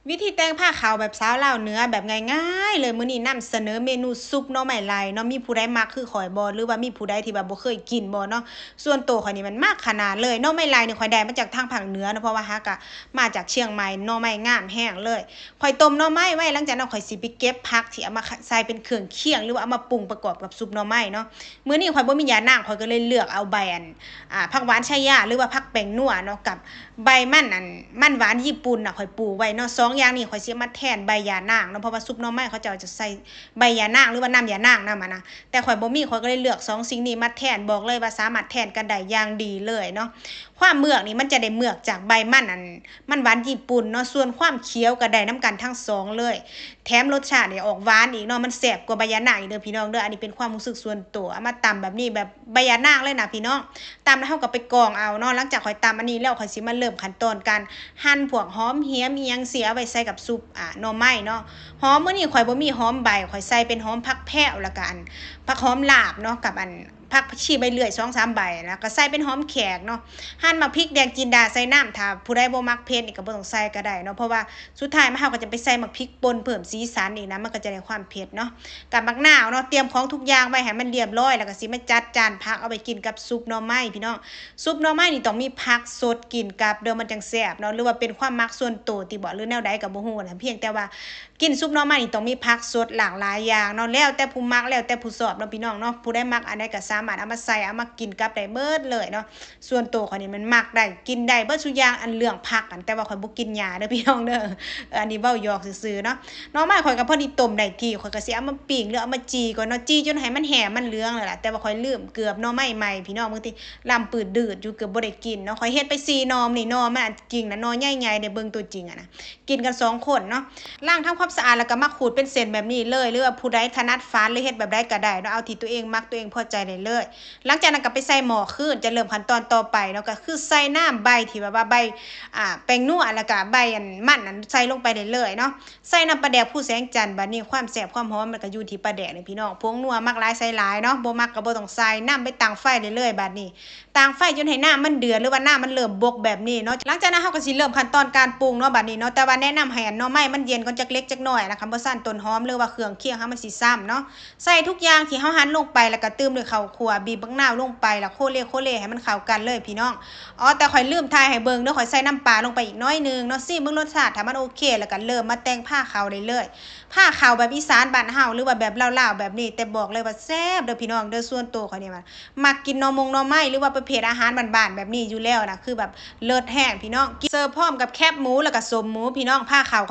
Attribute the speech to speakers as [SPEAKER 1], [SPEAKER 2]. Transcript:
[SPEAKER 1] วิธีแต่งผ้าขาวแบบสาวลาวเหนือแบบง่ายๆเลยมื้อนี้นำเสนอเมนูซุปหน่อไม้ไล่เนาะมีผู้ใดมักคือข้อยบ่หรือว่ามีผู้ใดที่แบบบ่เคยกินบ่เนาะส่วนตัวข้อยนี่มันมักขนาดเลยหน่อไม้ไล่นี่ข้อยได้มาจากทางภาคเหนือเนาะเพราะว่าฮักอะมาจากเชียงใหม่หน่อไม้งามแฮงเลยข้อยต้มหน่อไม้ไว้หลังจากนั้นข้อยสิไปเก็บผักที่เอามาใส่เป็นเครื่องเคียงหรือว่าเอามาปรุงประกอบกับซุปหน่อไม้เนาะมื้อนี้ข้อยบ่มียานางข้อยก็เลยเลือกเอาใบผักหวานชายาหรือว่าผักแป้งนัวเนาะกับใบมันหวานญี่ปุ่นน่ะข้อยปลูกไว้เนาะ2อย่างนี้ข้อยสิมาแทนใบยานางเนาะเพราะว่าซุปหน่อไม้เขาเจ้าจะใส่ใบยานางหรือว่าน้ำยานางนำอะนะแต่ข้อยบ่มีข้อยก็เลยเลือก2สิ่งนี้มาแทนบอกเลยว่าสามารถแทนกันได้อย่างดีเลยเนาะความเมือกนี่มันจะได้เมือกจากใบมันหวานญี่ปุ่นเนาะส่วนความเขียวก็ได้น้ำกันทั้ง2เลยแถมรสชาตินี่ออกหวานอีกเนาะมันแซ่บกว่าใบยานางอีกเด้อพี่น้องเด้ออันนี้เป็นความรู้สึกส่วนตัวเอามาตำแบบนี้แบบใบยานางเลยนะพี่น้องตำแล้วเฮาก็ไปกรองเอาเนาะหลังจากข้อยตำอันนี้แล้วข้อยสิมาเริ่มขั้นตอนการหั่นพวกหอมเหียมอีหยังสิเอาไว้ใส่กับซุปหน่อไม้เนาะหอมมื้อนี้ข้อยบ่มีหอมใบข้อยใส่เป็นหอมผักแพร้วแล้วก็ผักหอมลาบเนาะกับผักชีใบเลื่อย2-3ใบแล้วก็ใส่เป็นหอมแขกเนาะหั่นมักพริกแดงจินดาใส่น้ำถ้าผู้ใดบ่มักเผ็ดนี่ก็บ่ต้องใส่ก็ได้เนาะเพราะว่าสุดท้ายเฮาก็จะไปใส่มักพริกป่นเพิ่มสีสันอีกนะมันก็จะได้ความเผ็ดเนาะกับมักนาวเนาะเตรียมของทุกอย่างไว้ให้มันเรียบร้อยแล้วก็สิมาจัดจานผักเอาไปกินกับซุปหน่อไม้พี่น้องซุปหน่อไม้นี่ต้องมีผักสดกินกับเด้อมันจังแซ่บเนาะหรือว่าเป็นความมักส่วนตัวที่บ่หรือแนวใดก็บ่ฮู้นะเพียงแต่ว่ากินซุปหน่อไม้นี่ต้องมีผักสดหลากหลายอย่างเนาะแล้วแต่ผู้มักแล้วแต่ผู้ชอบเนาะพี่น้องเนาะผู้ใดมักอันใดก็สามารถเอามาใส่เอามากินกับได้เบิดเลยเนาะส่วนตัวข้อยนี่มันมักได้กินได้เบิดซุอย่างอันเรื่องผักแต่ว่าข้อยบ่กินหญ้าเด้อพี่น้องเด้ออันนี้เว้าหยอกซื่อๆเนาะหน่อไม้ข้อยก็พอดีต้มได้ที่ข้อยก็สิเอามาปิ้งหรือเอามาจีก่อนเนาะจีจนให้มันแห้มันเหลืองเลยล่ะแต่ว่าข้อยลืมเกือบหน่อไม้ใหม่พี่น้องบางทีลำปืดดืดอยู่เกือบบ่ได้กินเนาะข้อยเฮ็ดไป4หน่อนี่หน่อมันอันจริงนะหน่อใหญ่ๆได้เบิ่งตัวจริงอะนะกินกัน2คนเนาะล้างทำความสะอาดแล้วก็มาขูดเป็นเส้นแบบนี้เลยหรือว่าผู้ใดถนัดฝานหรือเฮ็ดแบบใดก็ได้เนาะเอาที่ตัวเองมักตัวเองพอใจได้เลยหลังจากนั้นก็ไปใส่หม้อคืนจะเริ่มขั้นตอนต่อไปเนาะก็คือใส่น้ำใบที่แบบว่าใบแป้งนัวแล้วก็ใบมันใส่ลงไปได้เลยเนาะใส่น้ำปลาแดกผู้แสงจันทร์บัดนี้ความแซ่บความหอมมันก็อยู่ที่ปลาแดกนี่พี่น้องผงนัวมักหลายใส่หลายเนาะบ่มักก็บ่ต้องใส่น้ำไปตั้งไฟได้เลยบัดนี้ตั้งไฟจนให้น้ำมันเดือดหรือว่าน้ำมันเริ่มบกแบบนี้เนาะหลังจากนั้นเฮาก็สิเริ่มขั้นตอนการปรุงเนาะบัดนี้เนาะแต่ว่าแนะนำให้หน่อไม้มันเย็นก่อนจักเล็กจักน้อยนะคะบ่ซั่นต้นหอมหรือว่าเครื่องเคียงเฮามันสิซ้ำเนาะใส่ทุกอย่างที่เฮาหั่นลงไปแล้วก็ตื้มด้วยข้าวคั่วบีบบักนาวลงไปแล้วโคเลให้มันเข้ากันเลยพี่น้องอ๋อแต่ข้อยลืมถ่ายให้เบิ่งเด้อข้อยใส่น้ำปลาลงไปอีกน้อยนึงเนาะซิเบิ่งรสชาติถ้ามันโอเคแล้วก็เริ่มมาแต่งผ้าขาวได้เลยผ้าขาวแบบอีสานบ้านเฮาหรือว่าแบบลาวๆแบบนี้แต่บอกเลยว่าแซ่บเด้อพี่น้องเด้อส่วนตัวข้อยนี่มันมักกินหน่อไม้หรือว่าประเภทอาหารบ้านๆแบบนี้อยู่แล้วนะคือแบบเลิศแห้งพี่น้องเสิร์ฟพร้อมกับแคบหมูแล้วก็สมหมูพี่น้องผ้าขาว